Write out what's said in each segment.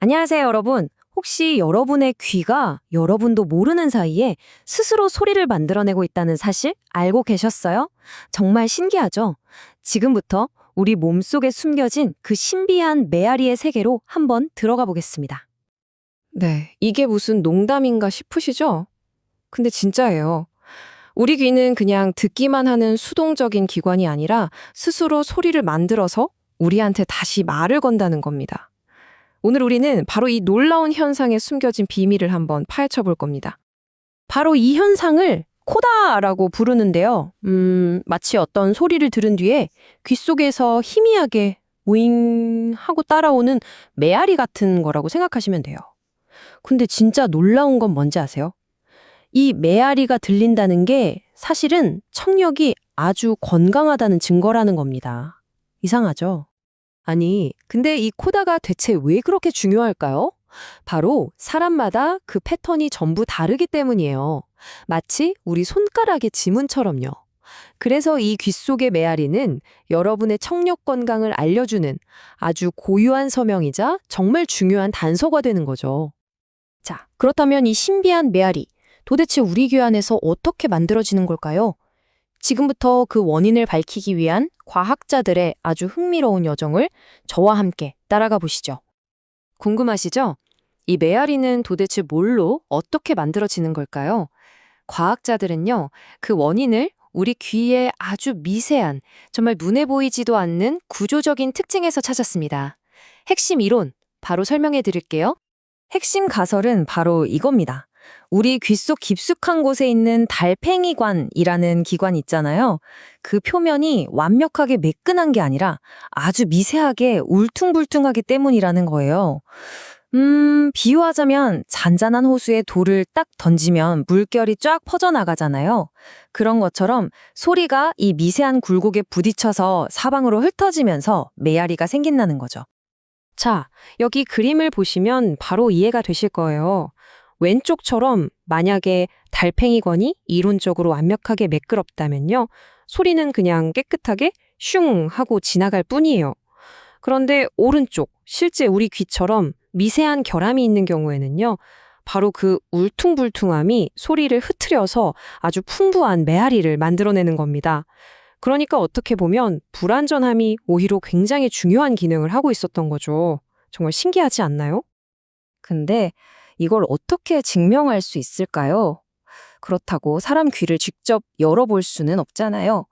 안녕하세요, 여러분. 혹시 여러분의 귀가 여러분도 모르는 사이에 스스로 소리를 만들어내고 있다는 사실 알고 계셨어요? 정말 신기하죠? 지금부터 우리 몸속에 숨겨진 그 신비한 메아리의 세계로 한번 들어가 보겠습니다. 네, 이게 무슨 농담인가 싶으시죠? 근데 진짜예요. 우리 귀는 그냥 듣기만 하는 수동적인 기관이 아니라 스스로 소리를 만들어서 우리한테 다시 말을 건다는 겁니다. 오늘 우리는 바로 이 놀라운 현상에 숨겨진 비밀을 한번 파헤쳐 볼 겁니다. 바로 이 현상을 코다라고 부르는데요. 마치 어떤 소리를 들은 뒤에 귀 속에서 희미하게 우잉 하고 따라오는 메아리 같은 거라고 생각하시면 돼요. 근데 진짜 놀라운 건 뭔지 아세요? 이 메아리가 들린다는 게 사실은 청력이 아주 건강하다는 증거라는 겁니다. 이상하죠? 아니, 근데 이 코다가 대체 왜 그렇게 중요할까요? 바로 사람마다 그 패턴이 전부 다르기 때문이에요. 마치 우리 손가락의 지문처럼요. 그래서 이 귀 속의 메아리는 여러분의 청력 건강을 알려주는 아주 고유한 서명이자 정말 중요한 단서가 되는 거죠. 자, 그렇다면 이 신비한 메아리, 도대체 우리 귀 안에서 어떻게 만들어지는 걸까요? 지금부터 그 원인을 밝히기 위한 과학자들의 아주 흥미로운 여정을 저와 함께 따라가 보시죠. 궁금하시죠? 이 메아리는 도대체 뭘로 어떻게 만들어지는 걸까요? 과학자들은요, 그 원인을 우리 귀의 아주 미세한, 정말 눈에 보이지도 않는 구조적인 특징에서 찾았습니다. 핵심 이론, 바로 설명해 드릴게요. 핵심 가설은 바로 이겁니다. 우리 귀 속 깊숙한 곳에 있는 달팽이관이라는 기관 있잖아요. 그 표면이 완벽하게 매끈한 게 아니라 아주 미세하게 울퉁불퉁하기 때문이라는 거예요. 비유하자면 잔잔한 호수에 돌을 딱 던지면 물결이 쫙 퍼져나가잖아요. 그런 것처럼 소리가 이 미세한 굴곡에 부딪혀서 사방으로 흩어지면서 메아리가 생긴다는 거죠. 자, 여기 그림을 보시면 바로 이해가 되실 거예요. 왼쪽처럼 만약에 달팽이관이 이론적으로 완벽하게 매끄럽다면요. 소리는 그냥 깨끗하게 슝 하고 지나갈 뿐이에요. 그런데 오른쪽, 실제 우리 귀처럼 미세한 결함이 있는 경우에는요. 바로 그 울퉁불퉁함이 소리를 흐트려서 아주 풍부한 메아리를 만들어내는 겁니다. 그러니까 어떻게 보면 불완전함이 오히려 굉장히 중요한 기능을 하고 있었던 거죠. 정말 신기하지 않나요? 근데 이걸 어떻게 증명할 수 있을까요? 그렇다고 사람 귀를 직접 열어볼 수는 없잖아요.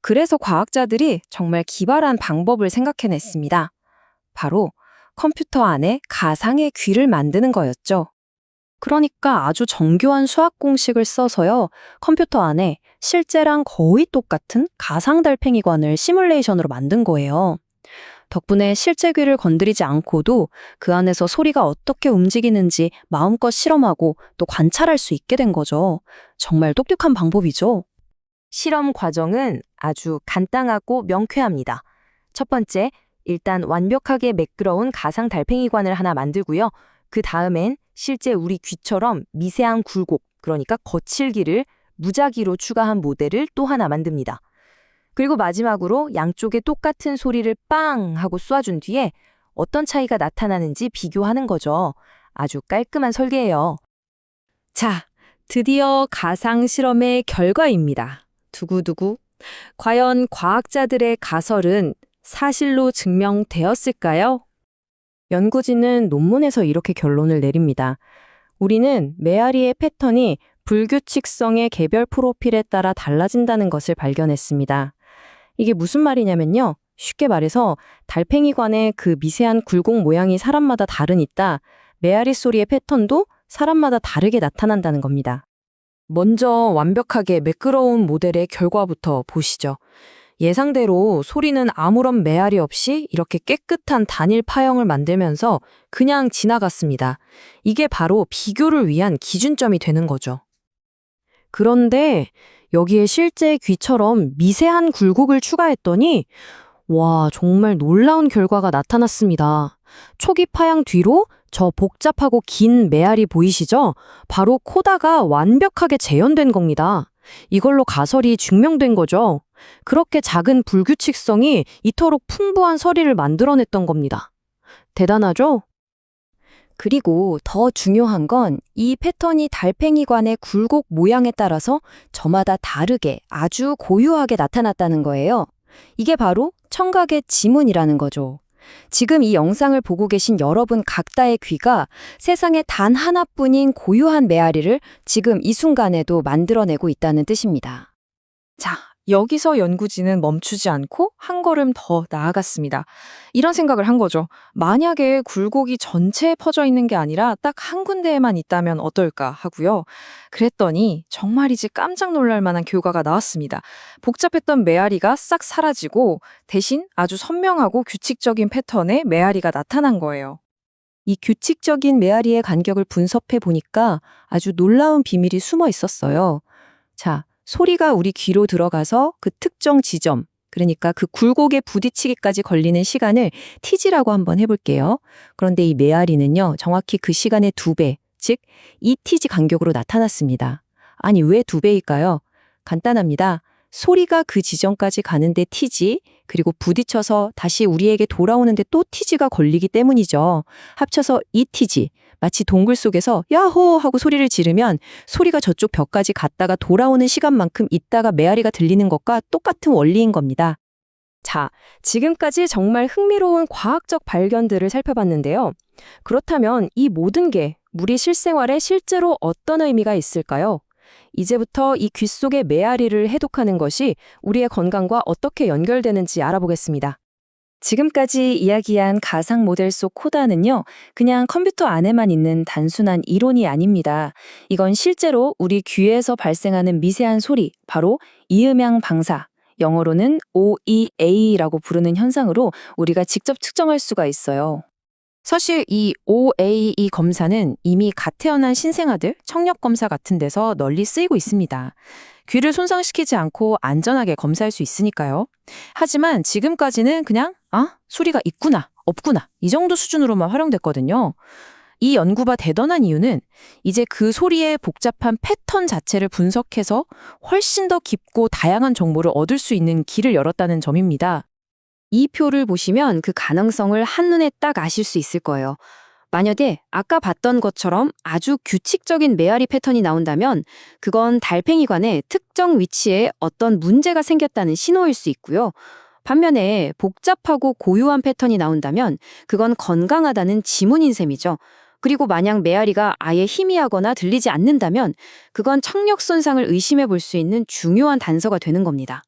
그래서 과학자들이 정말 기발한 방법을 생각해냈습니다. 바로 컴퓨터 안에 가상의 귀를 만드는 거였죠. 그러니까 아주 정교한 수학 공식을 써서요, 컴퓨터 안에 실제랑 거의 똑같은 가상 달팽이관을 시뮬레이션으로 만든 거예요. 덕분에 실제 귀를 건드리지 않고도 그 안에서 소리가 어떻게 움직이는지 마음껏 실험하고 또 관찰할 수 있게 된 거죠. 정말 똑똑한 방법이죠. 실험 과정은 아주 간단하고 명쾌합니다. 첫 번째, 일단 완벽하게 매끄러운 가상 달팽이관을 하나 만들고요. 그 다음엔 실제 우리 귀처럼 미세한 굴곡, 그러니까 거칠기를 무작위로 추가한 모델을 또 하나 만듭니다. 그리고 마지막으로 양쪽에 똑같은 소리를 빵 하고 쏴준 뒤에 어떤 차이가 나타나는지 비교하는 거죠. 아주 깔끔한 설계예요. 자, 드디어 가상 실험의 결과입니다. 두구두구. 과연 과학자들의 가설은 사실로 증명되었을까요? 연구진은 논문에서 이렇게 결론을 내립니다. 우리는 메아리의 패턴이 불규칙성의 개별 프로필에 따라 달라진다는 것을 발견했습니다. 이게 무슨 말이냐면요. 쉽게 말해서 달팽이관의 그 미세한 굴곡 모양이 사람마다 다르니까 메아리 소리의 패턴도 사람마다 다르게 나타난다는 겁니다. 먼저 완벽하게 매끄러운 모델의 결과부터 보시죠. 예상대로 소리는 아무런 메아리 없이 이렇게 깨끗한 단일 파형을 만들면서 그냥 지나갔습니다. 이게 바로 비교를 위한 기준점이 되는 거죠. 그런데 여기에 실제 귀처럼 미세한 굴곡을 추가했더니 와, 정말 놀라운 결과가 나타났습니다. 초기 파양 뒤로 저 복잡하고 긴 메아리 보이시죠? 바로 코다가 완벽하게 재현된 겁니다. 이걸로 가설이 증명된 거죠. 그렇게 작은 불규칙성이 이토록 풍부한 서리를 만들어냈던 겁니다. 대단하죠? 그리고 더 중요한 건 이 패턴이 달팽이관의 굴곡 모양에 따라서 저마다 다르게 아주 고유하게 나타났다는 거예요. 이게 바로 청각의 지문이라는 거죠. 지금 이 영상을 보고 계신 여러분 각자의 귀가 세상에 단 하나뿐인 고유한 메아리를 지금 이 순간에도 만들어내고 있다는 뜻입니다. 자, 여기서 연구진은 멈추지 않고 한 걸음 더 나아갔습니다. 이런 생각을 한 거죠. 만약에 굴곡이 전체에 퍼져 있는 게 아니라 딱 한 군데에만 있다면 어떨까 하고요. 그랬더니 정말이지 깜짝 놀랄 만한 결과가 나왔습니다. 복잡했던 메아리가 싹 사라지고 대신 아주 선명하고 규칙적인 패턴의 메아리가 나타난 거예요. 이 규칙적인 메아리의 간격을 분석해 보니까 아주 놀라운 비밀이 숨어 있었어요. 자, 소리가 우리 귀로 들어가서 그 특정 지점, 그러니까 그 굴곡에 부딪히기까지 걸리는 시간을 TG라고 한번 해볼게요. 그런데 이 메아리는요, 정확히 그 시간의 2배, 즉 2TG 간격으로 나타났습니다. 아니, 왜 2배일까요? 간단합니다. 소리가 그 지점까지 가는데 TG, 그리고 부딪혀서 다시 우리에게 돌아오는데 또 TG가 걸리기 때문이죠. 합쳐서 2TG, 마치 동굴 속에서 야호 하고 소리를 지르면 소리가 저쪽 벽까지 갔다가 돌아오는 시간만큼 있다가 메아리가 들리는 것과 똑같은 원리인 겁니다. 자, 지금까지 정말 흥미로운 과학적 발견들을 살펴봤는데요. 그렇다면 이 모든 게 우리 실생활에 실제로 어떤 의미가 있을까요? 이제부터 이 귀 속의 메아리를 해독하는 것이 우리의 건강과 어떻게 연결되는지 알아보겠습니다. 지금까지 이야기한 가상 모델 속 코다는요, 그냥 컴퓨터 안에만 있는 단순한 이론이 아닙니다. 이건 실제로 우리 귀에서 발생하는 미세한 소리, 바로 이음양 방사, 영어로는 OEA라고 부르는 현상으로 우리가 직접 측정할 수가 있어요. 사실 이 OAE 검사는 이미 갓 태어난 신생아들 청력 검사 같은 데서 널리 쓰이고 있습니다. 귀를 손상시키지 않고 안전하게 검사할 수 있으니까요. 하지만 지금까지는 그냥 소리가 있구나, 없구나 이 정도 수준으로만 활용됐거든요. 이 연구가 대단한 이유는 이제 그 소리의 복잡한 패턴 자체를 분석해서 훨씬 더 깊고 다양한 정보를 얻을 수 있는 길을 열었다는 점입니다. 이 표를 보시면 그 가능성을 한눈에 딱 아실 수 있을 거예요. 만약에 아까 봤던 것처럼 아주 규칙적인 메아리 패턴이 나온다면 그건 달팽이관의 특정 위치에 어떤 문제가 생겼다는 신호일 수 있고요. 반면에 복잡하고 고유한 패턴이 나온다면 그건 건강하다는 지문인 셈이죠. 그리고 만약 메아리가 아예 희미하거나 들리지 않는다면 그건 청력 손상을 의심해 볼 수 있는 중요한 단서가 되는 겁니다.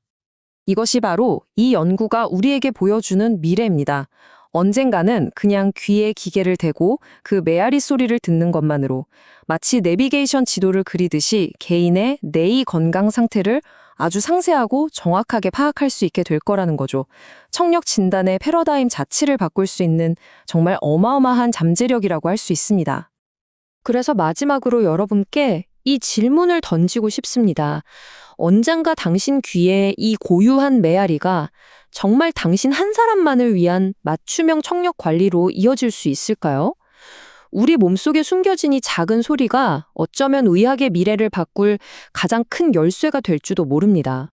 이것이 바로 이 연구가 우리에게 보여주는 미래입니다. 언젠가는 그냥 귀에 기계를 대고 그 메아리 소리를 듣는 것만으로 마치 내비게이션 지도를 그리듯이 개인의 뇌의 건강 상태를 아주 상세하고 정확하게 파악할 수 있게 될 거라는 거죠. 청력 진단의 패러다임 자체를 바꿀 수 있는 정말 어마어마한 잠재력이라고 할 수 있습니다. 그래서 마지막으로 여러분께 이 질문을 던지고 싶습니다. 언젠가 당신 귀에 이 고유한 메아리가 정말 당신 한 사람만을 위한 맞춤형 청력 관리로 이어질 수 있을까요? 우리 몸속에 숨겨진 이 작은 소리가 어쩌면 의학의 미래를 바꿀 가장 큰 열쇠가 될 줄도 모릅니다.